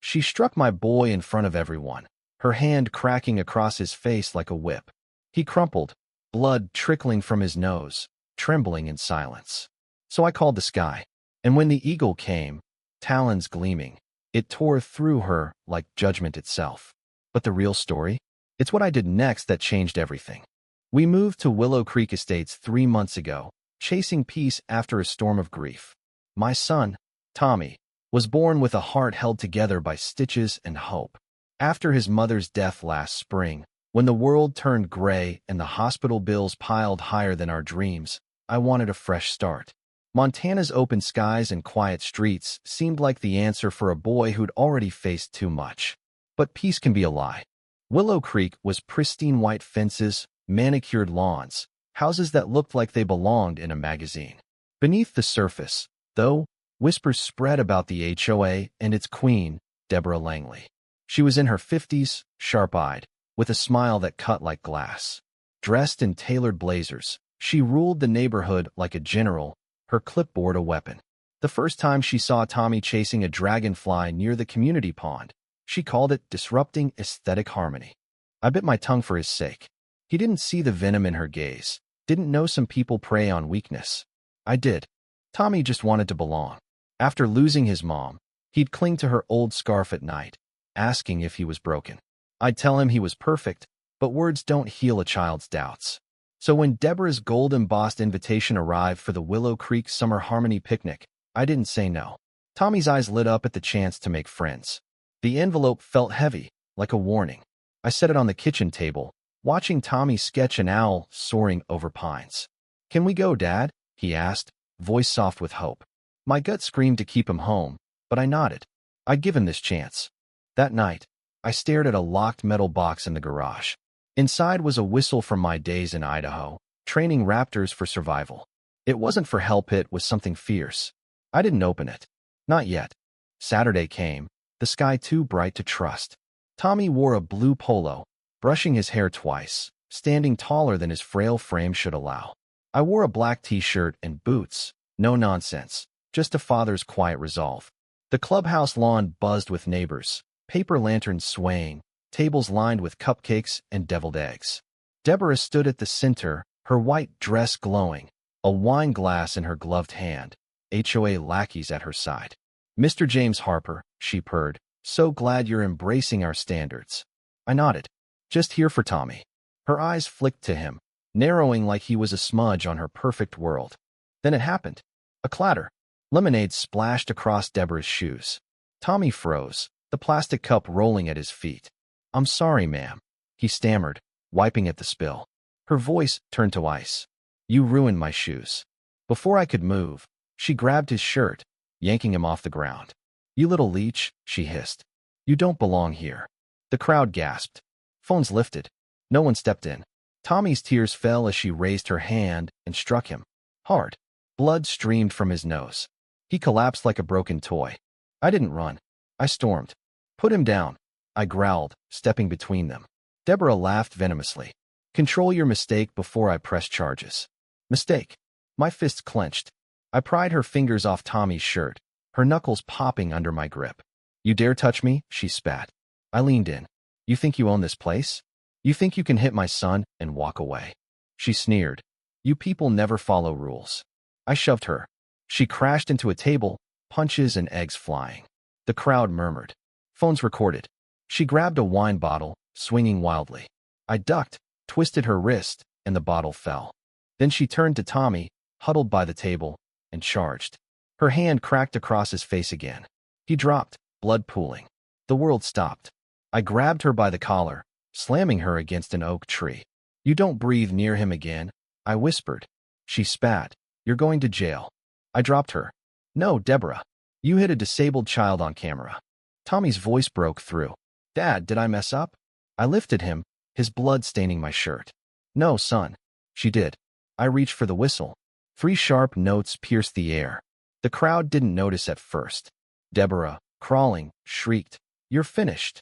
She struck my boy in front of everyone, her hand cracking across his face like a whip. He crumpled, blood trickling from his nose, trembling in silence. So I called the sky, and when the eagle came, talons gleaming, it tore through her like judgment itself. But the real story? It's what I did next that changed everything. We moved to Willow Creek Estates 3 months ago, chasing peace after a storm of grief. My son, Tommy, was born with a heart held together by stitches and hope. After his mother's death last spring, when the world turned gray and the hospital bills piled higher than our dreams, I wanted a fresh start. Montana's open skies and quiet streets seemed like the answer for a boy who'd already faced too much. But peace can be a lie. Willow Creek was pristine white fences, manicured lawns, houses that looked like they belonged in a magazine. Beneath the surface, though, whispers spread about the HOA and its queen, Deborah Langley. She was in her 50s, sharp-eyed, with a smile that cut like glass. Dressed in tailored blazers, she ruled the neighborhood like a general, her clipboard a weapon. The first time she saw Tommy chasing a dragonfly near the community pond, she called it disrupting aesthetic harmony. I bit my tongue for his sake. He didn't see the venom in her gaze, didn't know some people prey on weakness. I did. Tommy just wanted to belong. After losing his mom, he'd cling to her old scarf at night, asking if he was broken. I'd tell him he was perfect, but words don't heal a child's doubts. So when Deborah's gold-embossed invitation arrived for the Willow Creek Summer Harmony picnic, I didn't say no. Tommy's eyes lit up at the chance to make friends. The envelope felt heavy, like a warning. I set it on the kitchen table, watching Tommy sketch an owl soaring over pines. "Can we go, Dad?" he asked, voice soft with hope. My gut screamed to keep him home, but I nodded. I'd give him this chance. That night, I stared at a locked metal box in the garage. Inside was a whistle from my days in Idaho, training raptors for survival. It wasn't for help, it was something fierce. I didn't open it. Not yet. Saturday came, the sky too bright to trust. Tommy wore a blue polo, brushing his hair twice, standing taller than his frail frame should allow. I wore a black t-shirt and boots. No nonsense, just a father's quiet resolve. The clubhouse lawn buzzed with neighbors, paper lanterns swaying, tables lined with cupcakes and deviled eggs. Deborah stood at the center, her white dress glowing, a wine glass in her gloved hand, HOA lackeys at her side. "Mr. James Harper," she purred, "so glad you're embracing our standards." I nodded. "Just here for Tommy." Her eyes flicked to him, narrowing like he was a smudge on her perfect world. Then it happened. A clatter. Lemonade splashed across Deborah's shoes. Tommy froze, the plastic cup rolling at his feet. "I'm sorry, ma'am," he stammered, wiping at the spill. Her voice turned to ice. "You ruined my shoes." Before I could move, she grabbed his shirt, yanking him off the ground. "You little leech," she hissed. "You don't belong here." The crowd gasped. Phones lifted. No one stepped in. Tommy's tears fell as she raised her hand and struck him. Hard. Blood streamed from his nose. He collapsed like a broken toy. I didn't run. I stormed. "Put him down," I growled, stepping between them. Deborah laughed venomously. "Control your mistake before I press charges." Mistake. My fists clenched. I pried her fingers off Tommy's shirt, her knuckles popping under my grip. "You dare touch me?" she spat. I leaned in. "You think you own this place? You think you can hit my son and walk away?" She sneered. "You people never follow rules." I shoved her. She crashed into a table, punches and eggs flying. The crowd murmured. Phones recorded. She grabbed a wine bottle, swinging wildly. I ducked, twisted her wrist, and the bottle fell. Then she turned to Tommy, huddled by the table, and charged. Her hand cracked across his face again. He dropped, blood pooling. The world stopped. I grabbed her by the collar, slamming her against an oak tree. "You don't breathe near him again," I whispered. She spat. "You're going to jail." I dropped her. "No, Deborah. You hit a disabled child on camera." Tommy's voice broke through. "Dad, did I mess up?" I lifted him, his blood staining my shirt. "No, son." She did. I reached for the whistle. 3 sharp notes pierced the air. The crowd didn't notice at first. Deborah, crawling, shrieked, "You're finished."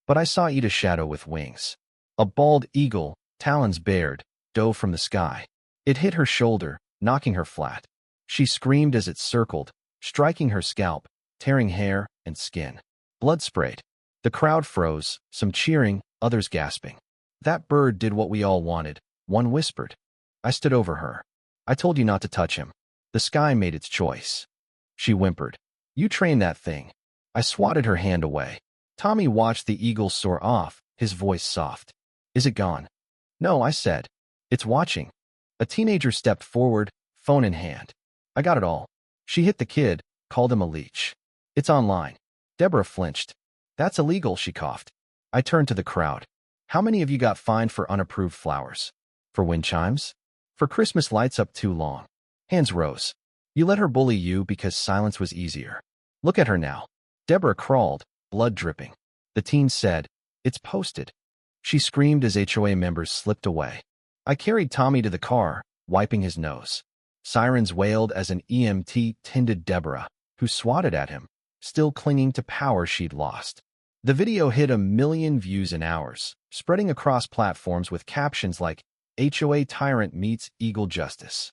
But I saw eat a shadow with wings. A bald eagle, talons bared, dove from the sky. It hit her shoulder, knocking her flat. She screamed as it circled, striking her scalp, tearing hair and skin. Blood sprayed. The crowd froze, some cheering, others gasping. That bird did what we all wanted, one whispered. I stood over her. I told you not to touch him. The sky made its choice. She whimpered. You trained that thing. I swatted her hand away. Tommy watched the eagle soar off, his voice soft. Is it gone? No, I said. It's watching. A teenager stepped forward, phone in hand. I got it all. She hit the kid, called him a leech. It's online. Deborah flinched. That's illegal, she coughed. I turned to the crowd. How many of you got fined for unapproved flowers? For wind chimes? For Christmas lights up too long? Hands rose. You let her bully you because silence was easier. Look at her now. Deborah crawled, blood dripping. The teen said, It's posted. She screamed as HOA members slipped away. I carried Tommy to the car, wiping his nose. Sirens wailed as an EMT tended Deborah, who swatted at him, still clinging to power she'd lost. The video hit 1 million views in hours, spreading across platforms with captions like, HOA tyrant meets Eagle justice.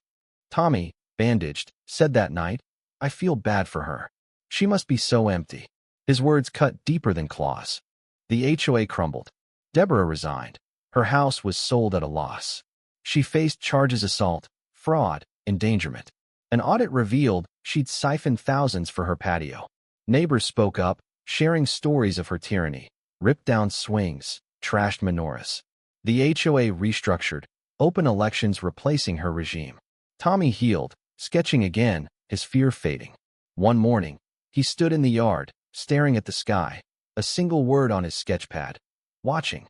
Tommy, bandaged, said that night, I feel bad for her. She must be so empty. His words cut deeper than claws. The HOA crumbled. Deborah resigned. Her house was sold at a loss. She faced charges of assault, fraud, endangerment. An audit revealed she'd siphoned thousands for her patio. Neighbors spoke up, sharing stories of her tyranny, ripped down swings, trashed menorahs. The HOA restructured, open elections replacing her regime. Tommy healed, sketching again, his fear fading. One morning, he stood in the yard, staring at the sky, a single word on his sketchpad. Watching.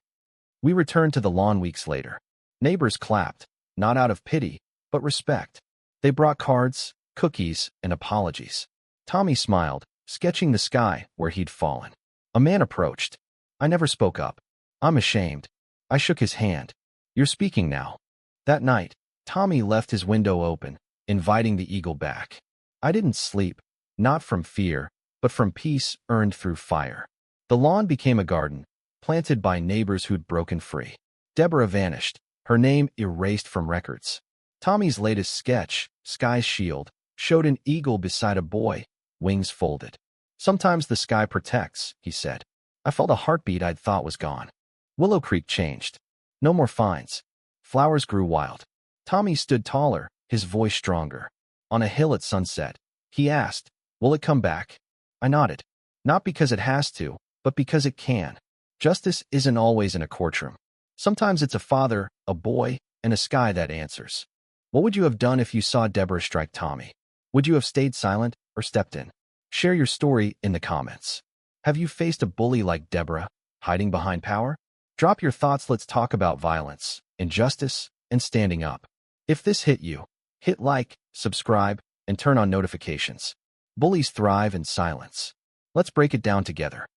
We returned to the lawn weeks later. Neighbors clapped, not out of pity, but respect. They brought cards, cookies, and apologies. Tommy smiled, sketching the sky where he'd fallen. A man approached. I never spoke up. I'm ashamed. I shook his hand. You're speaking now. That night, Tommy left his window open, inviting the eagle back. I didn't sleep, not from fear, but from peace earned through fire. The lawn became a garden, planted by neighbors who'd broken free. Deborah vanished, her name erased from records. Tommy's latest sketch, Sky's Shield, showed an eagle beside a boy, wings folded. Sometimes the sky protects, he said. I felt a heartbeat I'd thought was gone. Willow Creek changed. No more fines. Flowers grew wild. Tommy stood taller, his voice stronger. On a hill at sunset, he asked, Will it come back? I nodded. Not because it has to, but because it can. Justice isn't always in a courtroom. Sometimes it's a father, a boy, and a sky that answers. What would you have done if you saw Deborah strike Tommy? Would you have stayed silent or stepped in? Share your story in the comments. Have you faced a bully like Deborah, hiding behind power? Drop your thoughts. Let's talk about violence, injustice, and standing up. If this hit you, hit like, subscribe, and turn on notifications. Bullies thrive in silence. Let's break it down together.